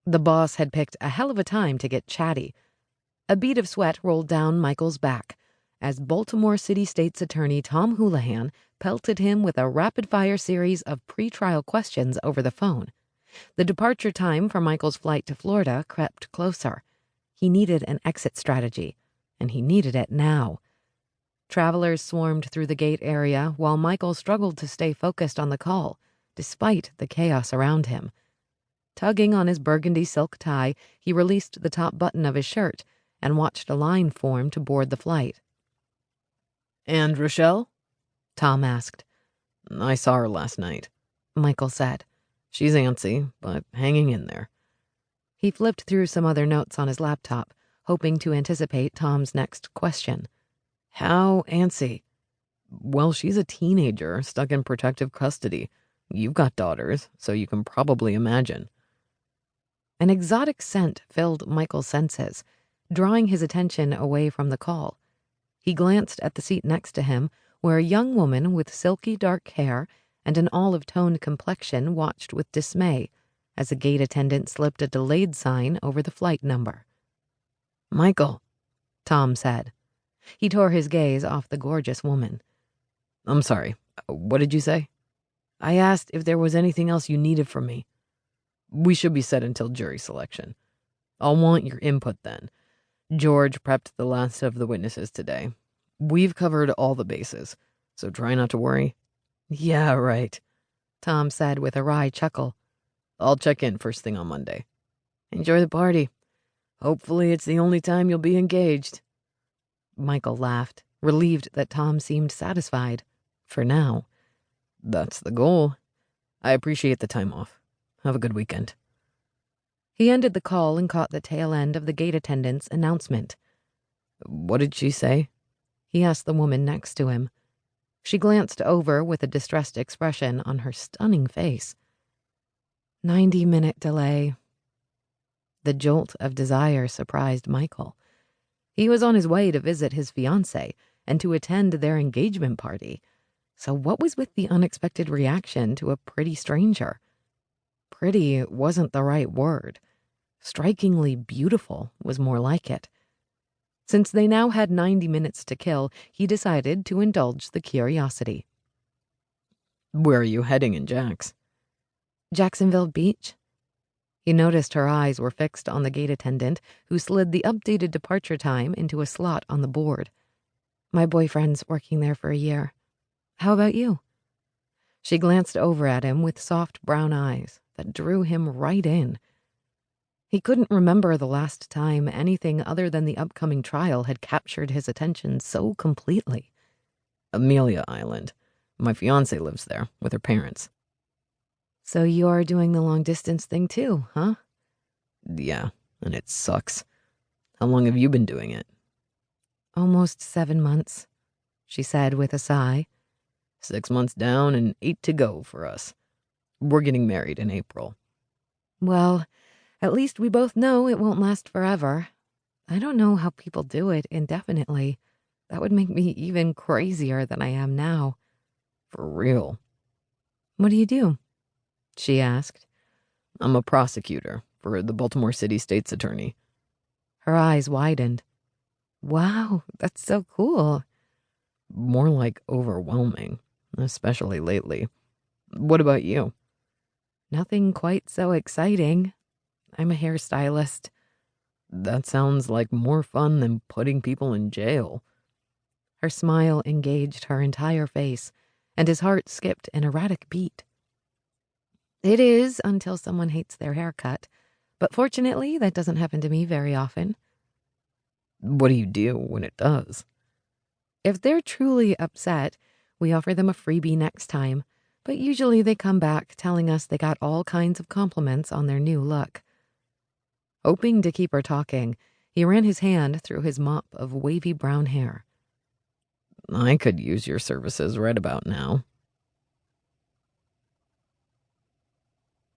The boss had picked a hell of a time to get chatty. A bead of sweat rolled down Michael's back as Baltimore City State's Attorney Tom Houlihan pelted him with a rapid-fire series of pre-trial questions over the phone. The departure time for Michael's flight to Florida crept closer. He needed an exit strategy, and he needed it now. Travelers swarmed through the gate area while Michael struggled to stay focused on the call, despite the chaos around him. Tugging on his burgundy silk tie, he released the top button of his shirt and watched a line form to board the flight. "And Rochelle?" Tom asked. "I saw her last night," Michael said. "She's antsy, but hanging in there." He flipped through some other notes on his laptop, hoping to anticipate Tom's next question. "How antsy?" "Well, she's a teenager stuck in protective custody. You've got daughters, so you can probably imagine." An exotic scent filled Michael's senses, drawing his attention away from the call. He glanced at the seat next to him, where a young woman with silky dark hair and an olive-toned complexion watched with dismay as a gate attendant slipped a delayed sign over the flight number. "Michael," Tom said. He tore his gaze off the gorgeous woman. "I'm sorry. What did you say?" "I asked if there was anything else you needed from me." "We should be set until jury selection. I'll want your input then. George prepped the last of the witnesses today. We've covered all the bases, so try not to worry." "Yeah, right," Tom said with a wry chuckle. "I'll check in first thing on Monday." "Enjoy the party. Hopefully it's the only time you'll be engaged." Michael laughed, relieved that Tom seemed satisfied. For now. "That's the goal. I appreciate the time off. Have a good weekend." He ended the call and caught the tail end of the gate attendant's announcement. "What did she say?" he asked the woman next to him. She glanced over with a distressed expression on her stunning face. 90-minute delay. The jolt of desire surprised Michael. He was on his way to visit his fiancée and to attend their engagement party. So what was with the unexpected reaction to a pretty stranger? Pretty wasn't the right word. Strikingly beautiful was more like it. Since they now had 90 minutes to kill, he decided to indulge the curiosity. "Where are you heading in Jax?" "Jacksonville Beach." He noticed her eyes were fixed on the gate attendant, who slid the updated departure time into a slot on the board. "My boyfriend's working there for a year. How about you?" She glanced over at him with soft brown eyes that drew him right in. He couldn't remember the last time anything other than the upcoming trial had captured his attention so completely. "Amelia Island. My fiancée lives there with her parents." "So you're doing the long-distance thing too, huh?" "Yeah, and it sucks. How long have you been doing it?" "Almost 7 months," she said with a sigh. 6 months down and 8 to go for us. We're getting married in April." "Well, at least we both know it won't last forever. I don't know how people do it indefinitely. That would make me even crazier than I am now." "For real?" "What do you do?" she asked. "I'm a prosecutor for the Baltimore City State's Attorney." Her eyes widened. "Wow, that's so cool." "More like overwhelming, especially lately. What about you?" "Nothing quite so exciting. I'm a hairstylist." "That sounds like more fun than putting people in jail." Her smile engaged her entire face, and his heart skipped an erratic beat. "It is until someone hates their haircut, but fortunately that doesn't happen to me very often." "What do you do when it does?" "If they're truly upset, we offer them a freebie next time, but usually they come back telling us they got all kinds of compliments on their new look." Hoping to keep her talking, he ran his hand through his mop of wavy brown hair. "I could use your services right about now.